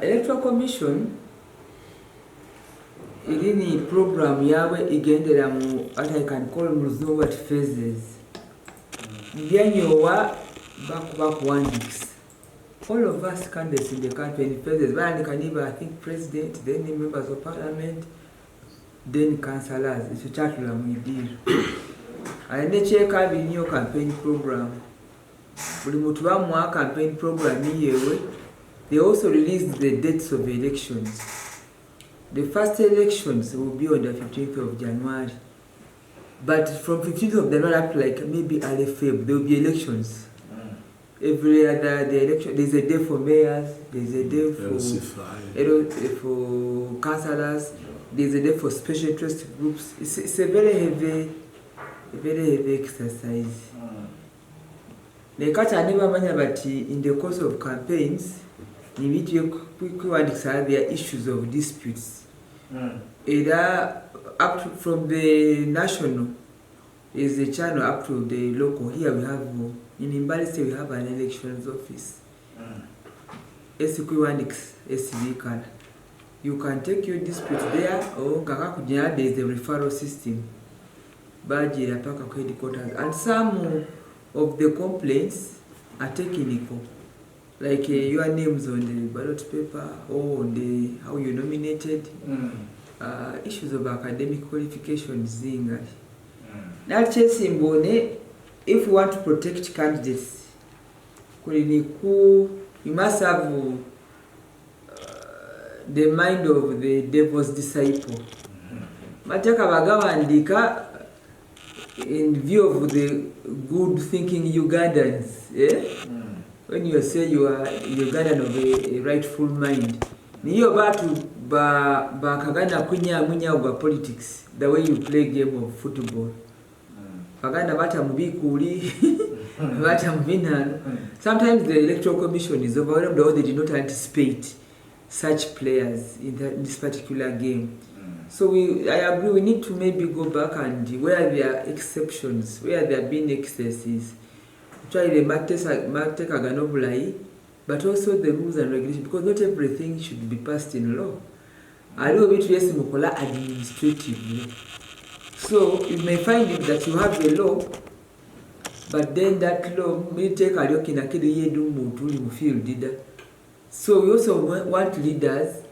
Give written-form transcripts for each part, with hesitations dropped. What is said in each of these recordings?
Electoral Commission ilini program yawe igendera mu what I can call mu what phases. Byanyowa bakuba kuwandikisa. All of us candidates in the country in phases. One can even, I think, president, then members of parliament, then councillors. It's a chat we deal. And then check out the new campaign program. Campaign program they also released the dates of elections. The first elections will be on the 15th of January. But from 15th of January up to like maybe early February, there will be elections. Every other the election, there's a day for mayors, there's a day for councillors, there's a day for special interest groups. It's a very heavy exercise. Nekata never manya but in the course of campaigns, there are issues of disputes. Either up to, from the national is the channel up to the local. Here we have in Mbale State we have an elections office. SB. You can take your dispute there, or there is the referral system. And some of the complaints are technical, like your names on the ballot paper or on the how you nominated, issues of academic qualifications. Now, if you want to protect candidates, you must have the mind of the devil's disciple. In view of the good thinking Ugandans, when you say you are Ugandan of a rightful mind, niyo batu bakagana munya of politics, the way you play game of football. Baganda bata mubikuli, bata mubinano. Sometimes the Electoral Commission is overwhelmed or they did not anticipate such players in this particular game. So I agree, we need to maybe go back and where there are exceptions, where there have been excesses, try the but also the rules and regulations, because not everything should be passed in law. I know it is administratively. So you may find it that you have a law, but then that law may take a look in a field. So we also want leaders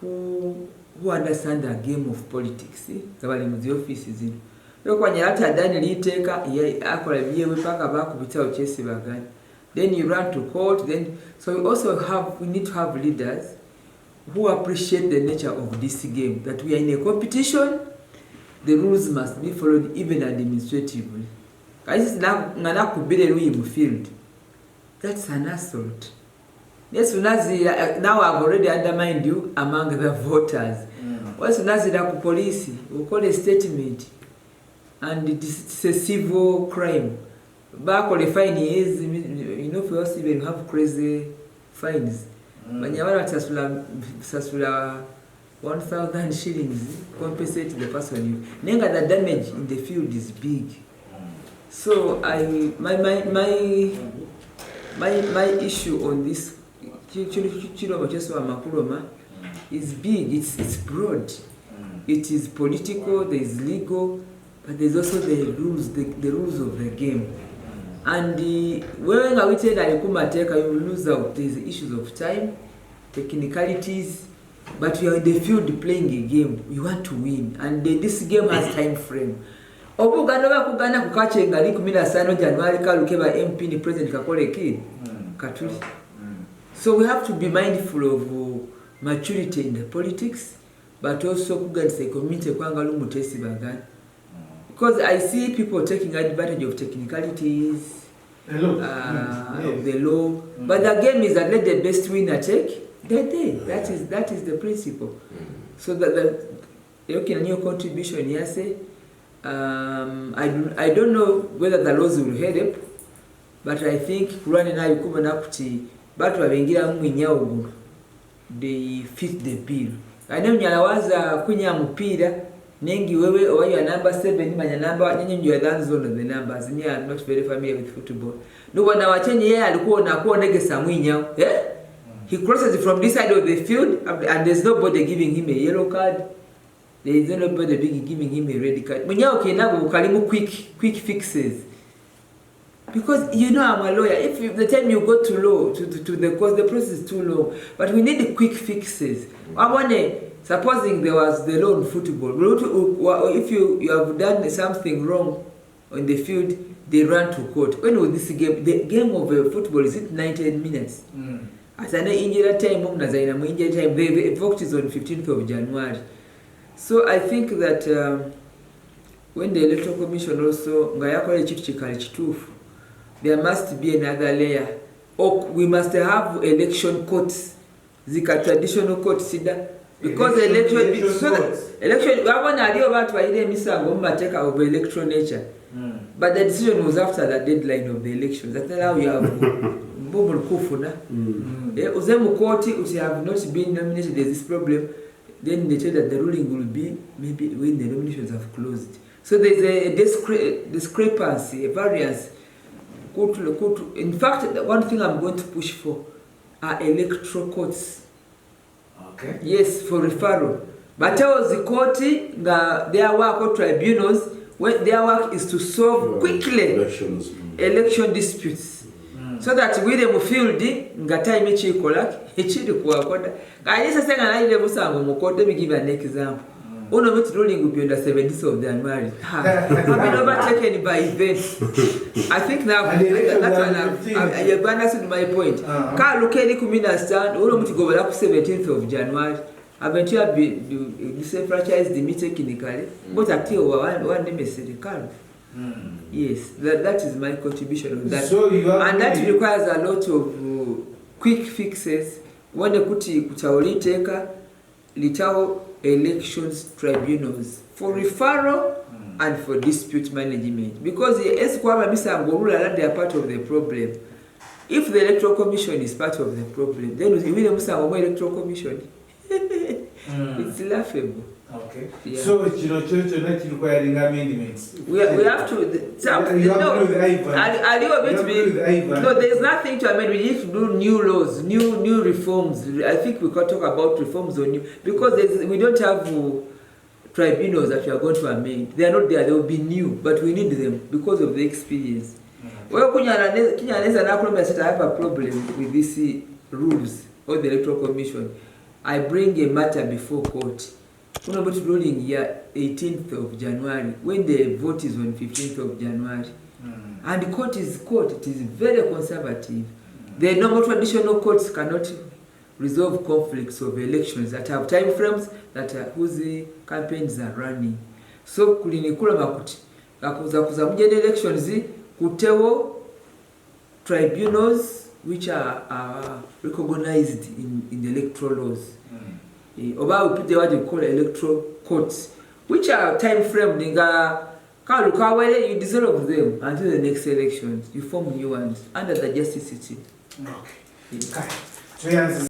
who understand the game of politics. The offices in. Then you run to court. Then so we need to have leaders who appreciate the nature of this game. That we are in a competition, the rules must be followed even administratively. That's an assault. Yes, now I've already undermined you among the voters. What's the police? We call a statement, and it's a civil crime. Back on the fine is, you know, for us even have crazy fines. When you are at Sasula 1,000 shillings, compensate the person. The damage in the field is big. So my issue on this is big, it's broad. It is political, there is legal, but there's also the rules, the rules of the game. And when I say that you lose out, there's issues of time, technicalities, but you are in the field playing a game, you want to win, and this game has time frame. So we have to be mindful of maturity in the politics, but also the community. Because I see people taking advantage of technicalities of the law, but the game is that let the best winner take the day. That is the principle. So that your contribution here say, I don't know whether the laws will help, but I think they fit the bill. I know nyalawaza kunya mupira nengi wewe or you are number 7 manya number nyinyi you are the zone of the numbers. I am not very familiar with football. No one awachenye yeye alikuwa nakuwa negesa mwinyao. He crosses from this side of the field, and there's nobody giving him a yellow card. There is nobody giving him a red card. When you're okay now, we call him quick fixes. Because you know I'm a lawyer. If the time you go to law to the court, the process is too long. But we need the quick fixes. I want to, supposing there was the law in football. If you have done something wrong on the field, they run to court. When was this game? The game of football is it 90 minutes? As an injury time, injury time. The vote is on 15th of January. So I think that when the electoral commission also there must be another layer. Or we must have election courts, zika traditional courts, because election. I want to idea about why they miss a of electoral nature. But the decision was after the deadline of the elections. That's how you have Bobo Kufuna. Uzemu court, if you have not been nominated, there's this problem. Then they tell that the ruling will be maybe when the nominations have closed. So there's a discrepancy, a variance. In fact, the one thing I'm going to push for are electoral courts. Okay. Yes, for referral. But the court, their work or tribunals, their work is to solve quickly election disputes. So that we them field nga time echiri kuwakoda. Kayisa senga na ile busango mukote, me give an example. Uno meet ruling will be on the 17th of January. Have been overtaken by events. I think now that's one you've understood my point. Ka lukeni kumina stand uno meet go up 17th of January. Eventually be disenfranchised the meet technically, but until one name is the yes, that is my contribution on that. So and that requires a lot of quick fixes. When the kutauli teka litao elections tribunals for referral and for dispute management, because the esquama misangorula they are part of the problem. If the electoral commission is part of the problem, then we will musango electoral commission. It's laughable. Okay. Yeah. So it's requiring amendments. We have to. No, there's nothing to amend. We need to do new laws, new reforms. I think we can talk about reforms on new, because we don't have tribunals that we are going to amend. They are not there. They will be new, but we need them because of the experience. Well, I have a problem with these rules or the electoral commission. I bring a matter before court. When about ruling here 18th of January, when the vote is on 15th of January, and the court, it is very conservative. The normal traditional courts cannot resolve conflicts of elections that have time frames that whose campaigns are running. So kulinikula makuti akuza mujene elections kutewo tribunals which are recognized in the electoral laws. Oba we put the what you call electoral courts, which are time framed. You dissolve them until the next elections. You form new ones under the justice system. Okay.